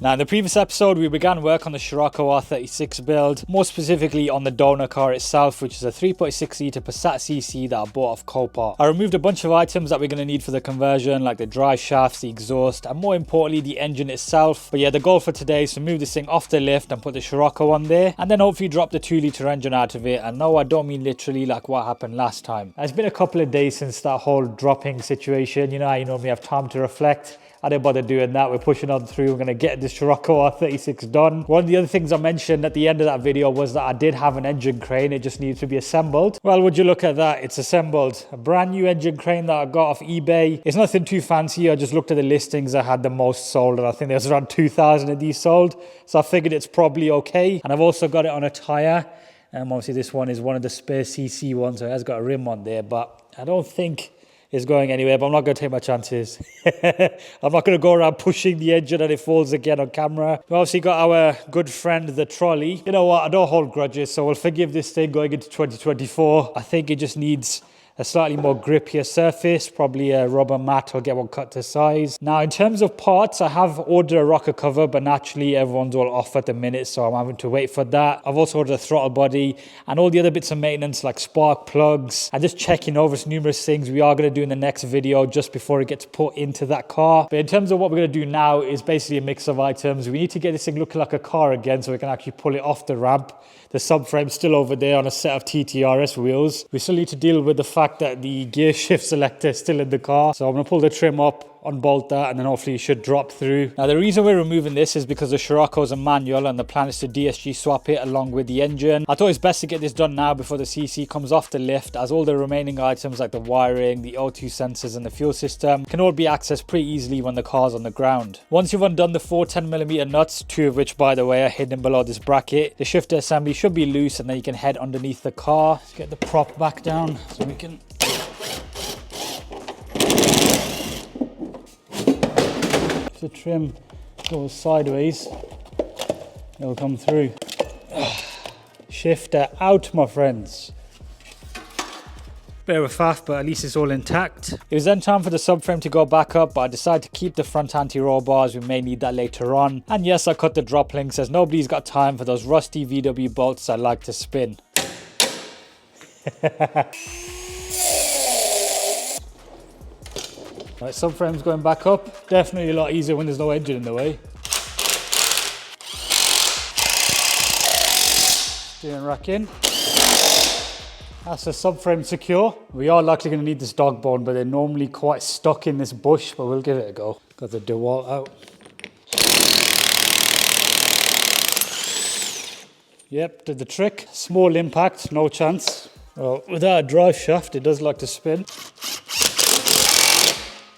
Now, in the previous episode, we began work on the Scirocco R36 build, more specifically on the donor car itself, which is a 3.6 litre Passat CC that I bought off Copart. I removed a bunch of items that we're going to need for the conversion, like the drive shafts, the exhaust, and more importantly, the engine itself. But yeah, the goal for today is to move this thing off the lift and put the Scirocco on there, and then hopefully drop the 2 litre engine out of it. And no, I don't mean literally like what happened last time. It's been a couple of days since that whole dropping situation. You know how you normally have time to reflect. I didn't bother doing that. We're pushing on through. We're going to get this Scirocco R36 done. One of the other things I mentioned at the end of that video was that I did have an engine crane. It just needs to be assembled. Well, would you look at that? It's assembled. A brand new engine crane that I got off eBay. It's nothing too fancy. I just looked at the listings that had the most sold, and I think there's around 2,000 of these sold. So I figured it's probably okay. And I've also got it on a tire. Obviously this one is one of the spare CC ones, so it has got a rim on there, but I don't think is going anywhere, but I'm not going to take my chances. I'm not going to go around pushing the engine and it falls again on camera. We obviously got our good friend, the trolley. You know what? I don't hold grudges, so we'll forgive this thing going into 2024. I think it just needs a slightly more grippier surface, probably a rubber mat or get one cut to size. Now, in terms of parts, I have ordered a rocker cover, but naturally everyone's all off at the minute, so I'm having to wait for that. I've also ordered a throttle body and all the other bits of maintenance like spark plugs and just checking over numerous things we are going to do in the next video just before it gets put into that car. But in terms of what we're going to do now is basically a mix of items. We need to get this thing looking like a car again so we can actually pull it off the ramp. The subframe's still over there on a set of TTRS wheels. We still need to deal with the fact that the gear shift selector is still in the car. So I'm going to pull the trim up, unbolt that, and then hopefully it should drop through. Now, the reason we're removing this is because the Scirocco is a manual and the plan is to DSG swap it along with the engine. I thought it's best to get this done now before the CC comes off the lift, as all the remaining items like the wiring, the O2 sensors and the fuel system can all be accessed pretty easily when the car's on the ground. Once you've undone the 4 10mm nuts, 2 of which by the way are hidden below this bracket, the shifter assembly should be loose and then you can head underneath the car. Let's get the prop back down so we can the trim goes sideways, it'll come through. Shifter out, my friends. Bit of a faff, but at least it's all intact. It was then time for the subframe to go back up, but I decided to keep the front anti-roll bars. We may need that later on. And yes, I cut the drop links as nobody's got time for those rusty VW bolts I like to spin. Right, subframe's going back up. Definitely a lot easier when there's no engine in the way. Steering rack in. That's the subframe secure. We are likely going to need this dog bone, but they're normally quite stuck in this bush, but we'll give it a go. Got the DeWalt out. Yep, did the trick. Small impact, no chance. Well, without a drive shaft, it does like to spin.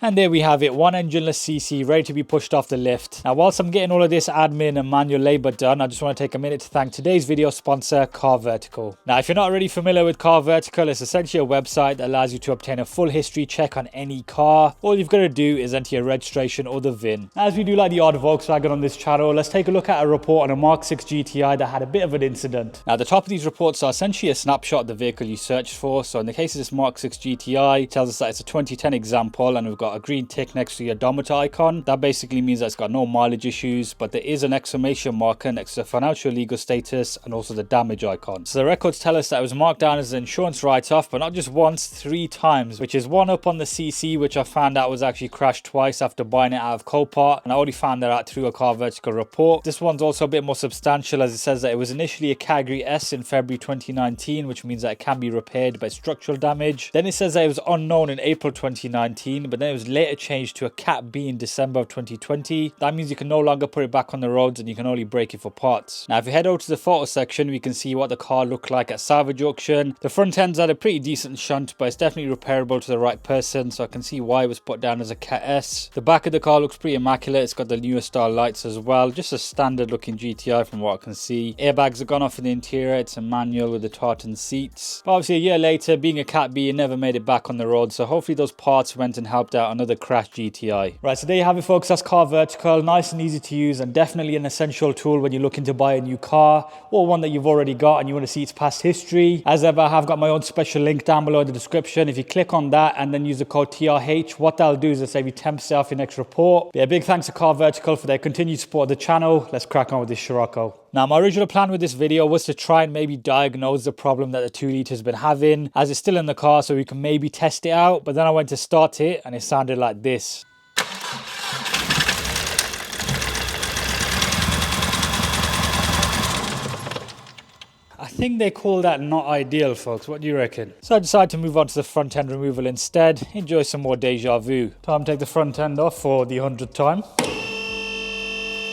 And there we have it, one engineless CC ready to be pushed off the lift. Now, whilst I'm getting all of this admin and manual labor done, I just want to take a minute to thank today's video sponsor, Car Vertical. Now, if you're not already familiar with Car Vertical, it's essentially a website that allows you to obtain a full history check on any car. All you've got to do is enter your registration or the VIN. As we do like the odd Volkswagen on this channel, let's take a look at a report on a Mark 6 GTI that had a bit of an incident. Now, the top of these reports are essentially a snapshot of the vehicle you searched for. So in the case of this Mark 6 GTI, it tells us that it's a 2010 example and we've got a green tick next to the odometer icon. That basically means that it's got no mileage issues, but there is an exclamation marker next to the financial legal status and also the damage icon. So the records tell us that it was marked down as an insurance write-off, but not just once, 3 times, which is one up on the CC, which I found out was actually crashed twice after buying it out of Copart, and I already found that out through a Car Vertical report. This one's also a bit more substantial, as it says that it was initially a Category S in February 2019, which means that it can be repaired by structural damage. Then it says that it was unknown in April 2019, but then it was later changed to a Cat B in December of 2020. That means you can no longer put it back on the roads and you can only break it for parts. Now, if you head over to the photo section, we can see what the car looked like at salvage auction. The front end's had a pretty decent shunt, but it's definitely repairable to the right person, so I can see why it was put down as a Cat S. The back of the car looks pretty immaculate. It's got the newer style lights as well. Just a standard looking GTI from what I can see. Airbags have gone off in the interior. It's a manual with the tartan seats. But obviously a year later, being a Cat B, it never made it back on the road, so hopefully those parts went and helped out out another crash GTI. Right, so there you have it, folks. That's Car Vertical. Nice and easy to use, and definitely an essential tool when you're looking to buy a new car or one that you've already got and you want to see its past history. As ever, I have got my own special link down below in the description. If you click on that and then use the code TRH, what that'll do is it'll save you 10% off your next report. But yeah, big thanks to Car Vertical for their continued support of the channel. Let's crack on with this Scirocco. Now, my original plan with this video was to try and maybe diagnose the problem that the 2 litre has been having, as it's still in the car, so we can maybe test it out. But then I went to start it and it sounded like this. I think they call that not ideal, folks. What do you reckon? So I decided to move on to the front end removal instead. Enjoy some more deja vu. Time to take the front end off for the 100th time.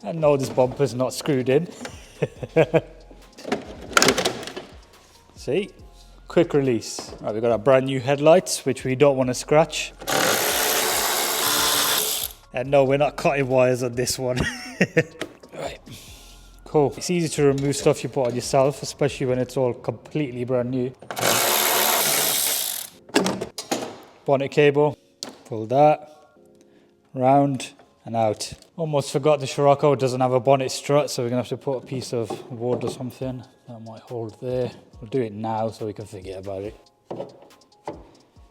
And no, this bumper's not screwed in. See? Quick release. Right, we've got our brand new headlights, which we don't want to scratch. And no, we're not cutting wires on this one. Right. Cool. It's easy to remove stuff you put on yourself, especially when it's all completely brand new. Bonnet cable. Pull that. Round and out. Almost forgot the Scirocco doesn't have a bonnet strut, so we're going to have to put a piece of wood or something that might hold there. We'll do it now so we can forget about it.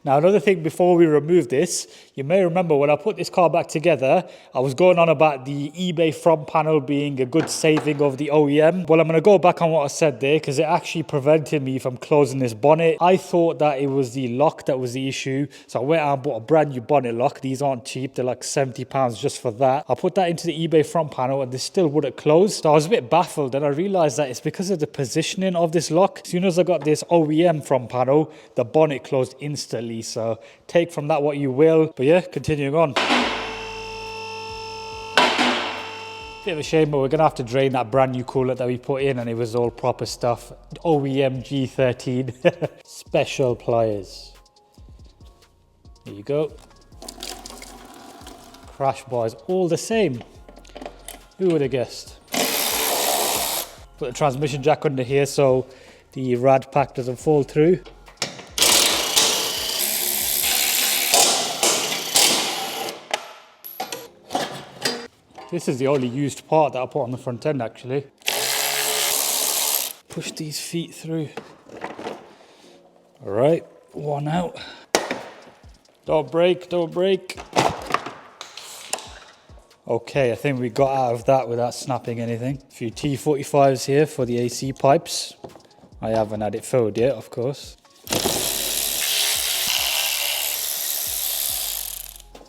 Now, another thing before we remove this, you may remember when I put this car back together, I was going on about the eBay front panel being a good saving of the OEM. Well, I'm going to go back on what I said there because it actually prevented me from closing this bonnet. I thought that it was the lock that was the issue, so I went out and bought a brand new bonnet lock. These aren't cheap, they're like £70 just for that. I put that into the eBay front panel and this still wouldn't close. So I was a bit baffled, and I realized that it's because of the positioning of this lock. As soon as I got this OEM front panel, the bonnet closed instantly. So take from that what you will. But yeah, continuing on. Bit of a shame, but we're gonna have to drain that brand new coolant that we put in, and it was all proper stuff. OEM G13. Special pliers. There you go. Crash bars, all the same. Who would have guessed? Put the transmission jack under here so the rad pack doesn't fall through. This is the only used part that I put on the front end, actually. Push these feet through. All right, one out. Don't break, don't break. Okay, I think we got out of that without snapping anything. A few T45s here for the AC pipes. I haven't had it filled yet, of course. I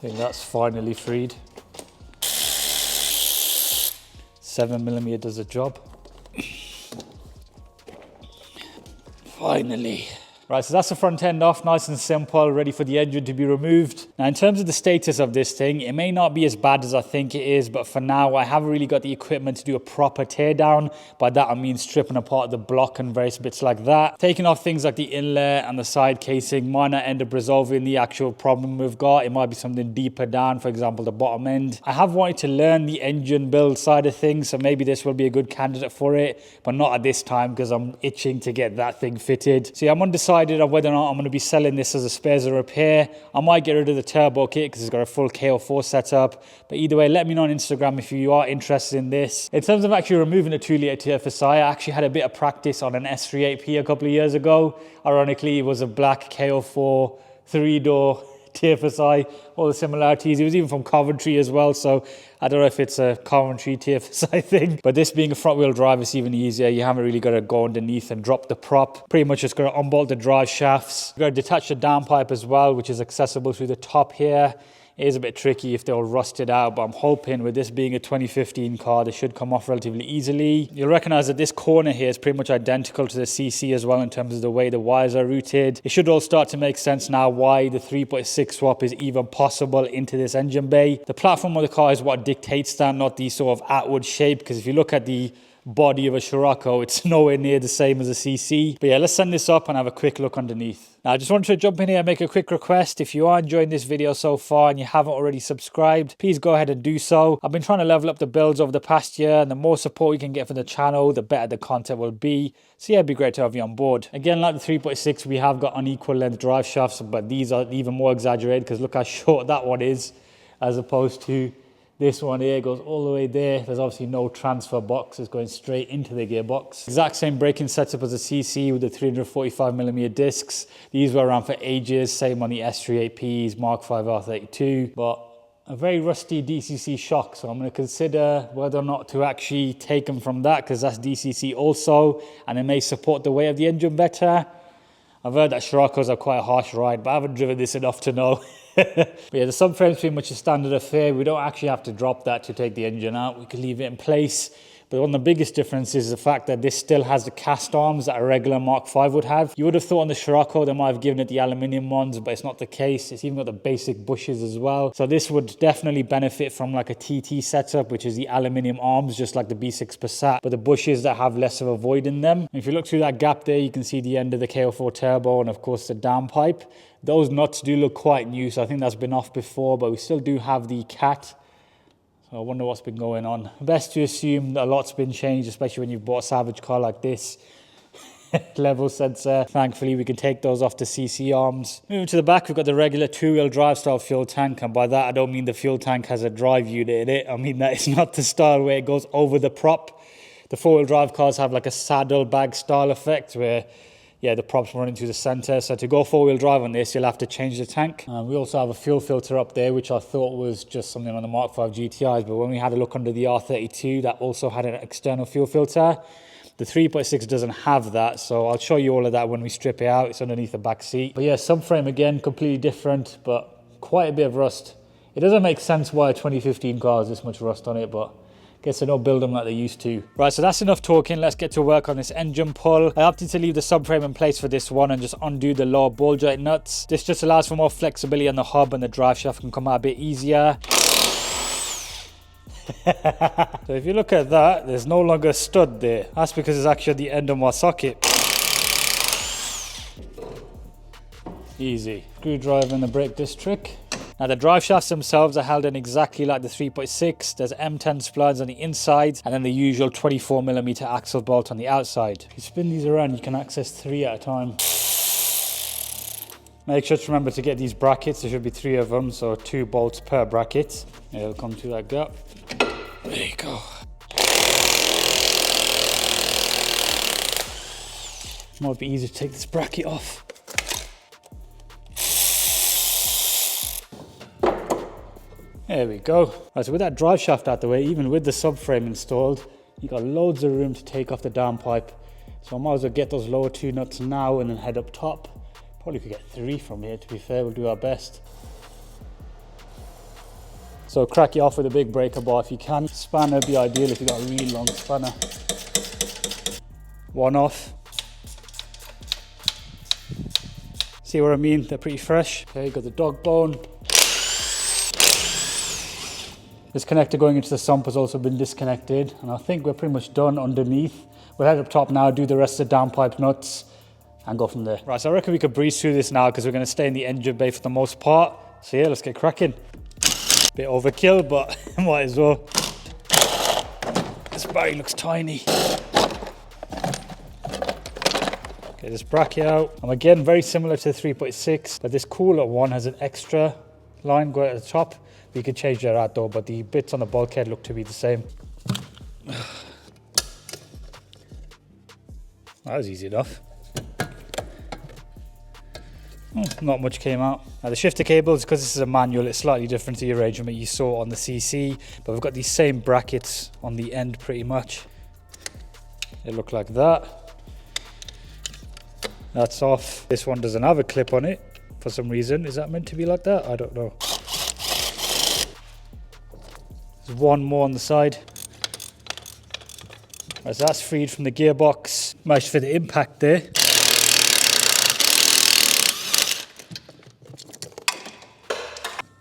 think that's finally freed. 7mm does the job. Finally. Right, so that's the front end off, nice and simple, ready for the engine to be removed. Now, in terms of the status of this thing, it may not be as bad as I think it is, but for now, I haven't really got the equipment to do a proper teardown. By that, I mean stripping apart the block and various bits like that. Taking off things like the inlet and the side casing might not end up resolving the actual problem we've got. It might be something deeper down, for example, the bottom end. I have wanted to learn the engine build side of things, so maybe this will be a good candidate for it, but not at this time because I'm itching to get that thing fitted. So yeah, I'm undecided of whether or not I'm going to be selling this as a spares or repair. I might get rid of the turbo kit because it's got a full KO4 setup. But either way, let me know on Instagram if you are interested in this. In terms of actually removing a 2-litre TFSI, I actually had a bit of practice on an S38P a couple of years ago. Ironically, it was a black KO4 3-door TFSI, all the similarities. It was even from Coventry as well, so I don't know if it's a Coventry TFSI thing, but this being a front wheel drive, it's even easier. You haven't really got to go underneath and drop the prop. Pretty much just got to unbolt the drive shafts. You've got to detach the downpipe as well, which is accessible through the top here. It is a bit tricky if they're all rusted out, but I'm hoping with this being a 2015 car, they should come off relatively easily. You'll recognize that this corner here is pretty much identical to the CC as well in terms of the way the wires are routed. It should all start to make sense now why the 3.6 swap is even possible into this engine bay. The platform of the car is what dictates that, not the sort of outward shape, because if you look at the body of a Scirocco, it's nowhere near the same as a CC. But yeah, let's send this up and have a quick look underneath. Now, I just wanted to jump in here and make a quick request. If you are enjoying this video so far and you haven't already subscribed, please go ahead and do so. I've been trying to level up the builds over the past year, and the more support we can get from the channel, the better the content will be. So yeah, it'd be great to have you on board. Again, like the 3.6, we have got unequal length drive shafts, but these are even more exaggerated because look how short that one is as opposed to this one here. Goes all the way there. There's obviously no transfer box. It's going straight into the gearbox. Exact same braking setup as a CC with the 345mm discs. These were around for ages. Same on the S38Ps, Mark V R32. But a very rusty DCC shock. So I'm going to consider whether or not to actually take them from that, because that's DCC also. And it may support the weight of the engine better. I've heard that Scirocco's are quite a harsh ride, but I haven't driven this enough to know. But yeah, the subframe's pretty much a standard affair. We don't actually have to drop that to take the engine out. We can leave it in place. But one of the biggest differences is the fact that this still has the cast arms that a regular Mark V would have. You would have thought on the Scirocco they might have given it the aluminium ones, but it's not the case. It's even got the basic bushes as well. So this would definitely benefit from like a TT setup, which is the aluminium arms, just like the B6 Passat, but the bushes that have less of a void in them. And if you look through that gap there, you can see the end of the KO4 turbo and of course the downpipe. Those nuts do look quite new, so I think that's been off before, but we still do have the cat. So I wonder what's been going on. Best to assume that a lot's been changed, especially when you've bought a salvage car like this. Level sensor. Thankfully, we can take those off the CC arms. Moving to the back, we've got the regular two-wheel drive style fuel tank. And by that, I don't mean the fuel tank has a drive unit in it. I mean that it's not the style where it goes over the prop. The four-wheel drive cars have like a saddlebag style effect where, yeah, the props run into the center. So to go four-wheel drive on this, you'll have to change the tank. We also have a fuel filter up there, which I thought was just something on the Mark V GTIs. But when we had a look under the R32, that also had an external fuel filter. The 3.6 doesn't have that, so I'll show you all of that when we strip it out. It's underneath the back seat. But yeah, subframe again, completely different, but quite a bit of rust. It doesn't make sense why a 2015 car has this much rust on it, but guess they don't build them like they used to. Right, so that's enough talking. Let's get to work on this engine pull. I opted to leave the subframe in place for this one and just undo the lower ball joint nuts. This just allows for more flexibility on the hub, and the drive shaft can come out a bit easier. So if you look at that, there's no longer a stud there. That's because it's actually at the end of my socket. Easy. Screwdriver and the brake disc trick. Now the drive shafts themselves are held in exactly like the 3.6. There's M10 splines on the inside and then the usual 24mm axle bolt on the outside. If you spin these around, you can access 3 at a time. Make sure to remember to get these brackets. There should be 3 of them, so 2 bolts per bracket. It'll come to that gap. There you go. Might be easier to take this bracket off. There we go. Right, so with that drive shaft out the way, even with the subframe installed, you got loads of room to take off the downpipe. So I might as well get those lower 2 nuts now and then head up top. Probably could get 3 from here, to be fair. We'll do our best. So crack it off with a big breaker bar if you can. Spanner would be ideal if you got a really long spanner. 1 off. See what I mean? They're pretty fresh. Okay, got the dog bone. This connector going into the sump has also been disconnected, and I think we're pretty much done underneath. We'll head up top now, do the rest of the downpipe nuts, and go from there. Right, so I reckon we could breeze through this now because we're going to stay in the engine bay for the most part. So yeah, let's get cracking. Bit overkill, but might as well. This battery looks tiny. Get this bracket out. And again, very similar to the 3.6, but this cooler one has an extra line going at the top. We could change that out though, but the bits on the bulkhead look to be the same. That was easy enough. Not much came out. Now the shifter cables, because this is a manual, it's slightly different to the arrangement you saw on the CC, but we've got these same brackets on the end pretty much. They look like that. That's off. This one doesn't have a clip on it for some reason. Is that meant to be like that? I don't know. There's one more on the side. Right, so that's freed from the gearbox. Managed to fit the impact there.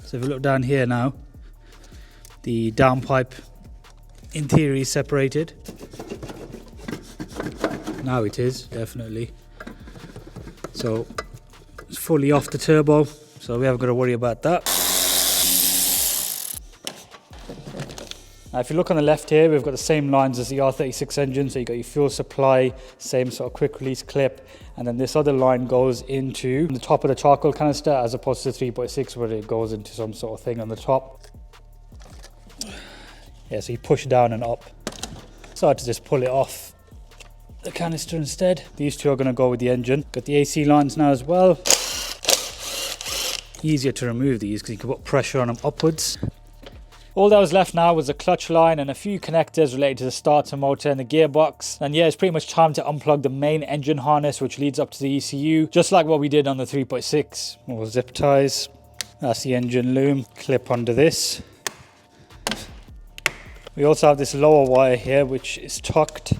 So if you look down here now, the downpipe in theory is separated. Now it is, definitely. So it's fully off the turbo, so we haven't got to worry about that. Now if you look on the left here, we've got the same lines as the R36 engine, so you've got your fuel supply, same sort of quick release clip, and then this other line goes into the top of the charcoal canister as opposed to the 3.6 where it goes into some sort of thing on the top. Yeah, so you push down and up. So I had to just pull it off the canister instead. These two are going to go with the engine. Got the AC lines now as well. Easier to remove these because you can put pressure on them upwards. All that was left now was a clutch line and a few connectors related to the starter motor and the gearbox. And yeah, it's pretty much time to unplug the main engine harness which leads up to the ECU, just like what we did on the 3.6. More zip ties. That's the engine loom. Clip onto this. We also have this lower wire here which is tucked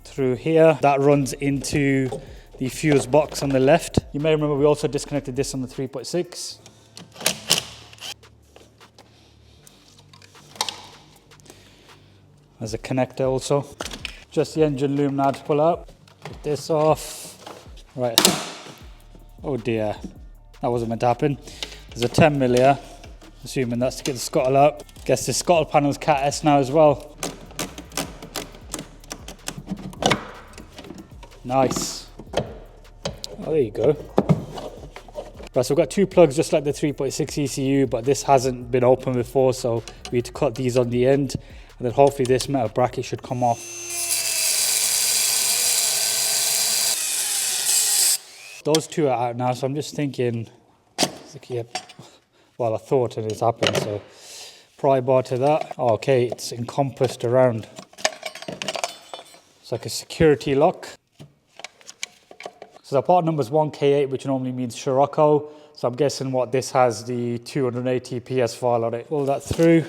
through here. That runs into the fuse box on the left. You may remember we also disconnected this on the 3.6. There's a connector also. Just the engine loom now to pull out. Get this off. Right. Oh dear. That wasn't meant to happen. There's a 10mm here. Assuming that's to get the scuttle out. Guess the scuttle panel's Cat S now as well. Nice. Oh, there you go. Right, so we've got two plugs just like the 3.6 ECU, but this hasn't been open before, so we need to cut these on the end. And then hopefully this metal bracket should come off. Those two are out now, so I'm just thinking, well, I thought and it's happened, so pry bar to that. Oh, okay, it's encompassed around. It's like a security lock. So the part number is 1K8, which normally means Scirocco. So I'm guessing what this has, the 280 PS file on it. Pull that through.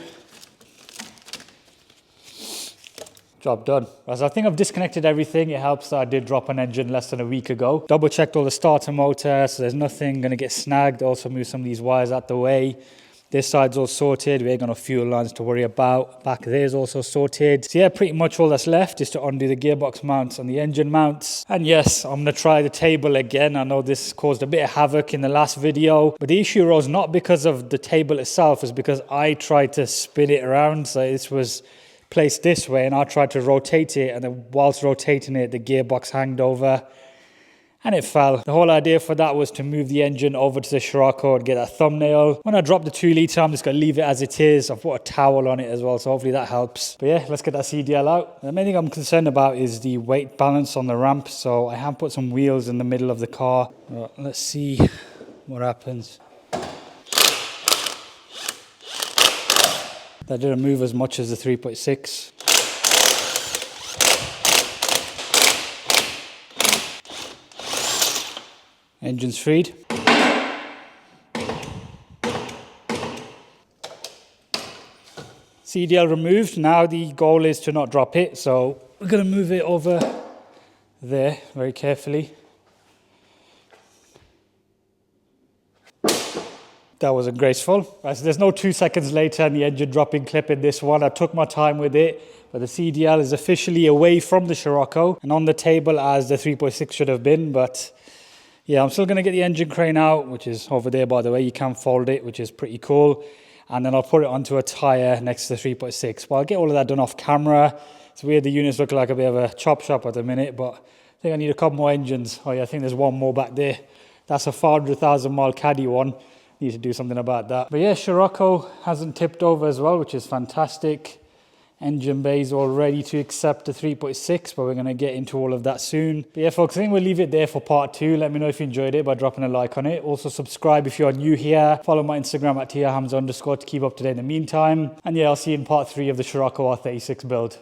Job done. Right, so I think I've disconnected everything. It helps that I did drop an engine less than a week ago. Double checked all the starter motor, so there's nothing going to get snagged. Also move some of these wires out the way. This side's all sorted. We ain't got no fuel lines to worry about. Back there's also sorted. So yeah, pretty much all that's left is to undo the gearbox mounts and the engine mounts. And yes, I'm going to try the table again. I know this caused a bit of havoc in the last video, but the issue arose not because of the table itself, it's because I tried to spin it around. So this was placed this way and I tried to rotate it, and then whilst rotating it the gearbox hanged over and it fell. The whole idea for that was to move the engine over to the Scirocco and get that thumbnail. When I drop the 2 litre, I'm just going to leave it as it is. I've put a towel on it as well, so hopefully that helps. But yeah, let's get that CDL out. The main thing I'm concerned about is the weight balance on the ramp, so I have put some wheels in the middle of the car. Right, let's see what happens. That didn't move as much as the 3.6. Engine's freed. CDL removed. Now the goal is to not drop it, so we're going to move it over there very carefully. That wasn't graceful. Right, so there's no 2 seconds later and the engine dropping clip in this one. I took my time with it, but the CDL is officially away from the Scirocco and on the table as the 3.6 should have been. But yeah, I'm still going to get the engine crane out, which is over there, by the way. You can fold it, which is pretty cool. And then I'll put it onto a tyre next to the 3.6. But I'll get all of that done off camera. It's weird, the units look like a bit of a chop shop at the minute, but I think I need a couple more engines. Oh yeah, I think there's one more back there. That's a 400,000 mile Caddy one. Need to do something about that. But yeah, Scirocco hasn't tipped over as well, which is fantastic. Engine bays all ready to accept the 3.6, but we're going to get into all of that soon. But yeah, folks, I think we'll leave it there for part 2. Let me know if you enjoyed it by dropping a like on it. Also subscribe if you are new here. Follow my Instagram at @TRHams_ to keep up to date in the meantime. And yeah, I'll see you in part 3 of the Scirocco R36 build.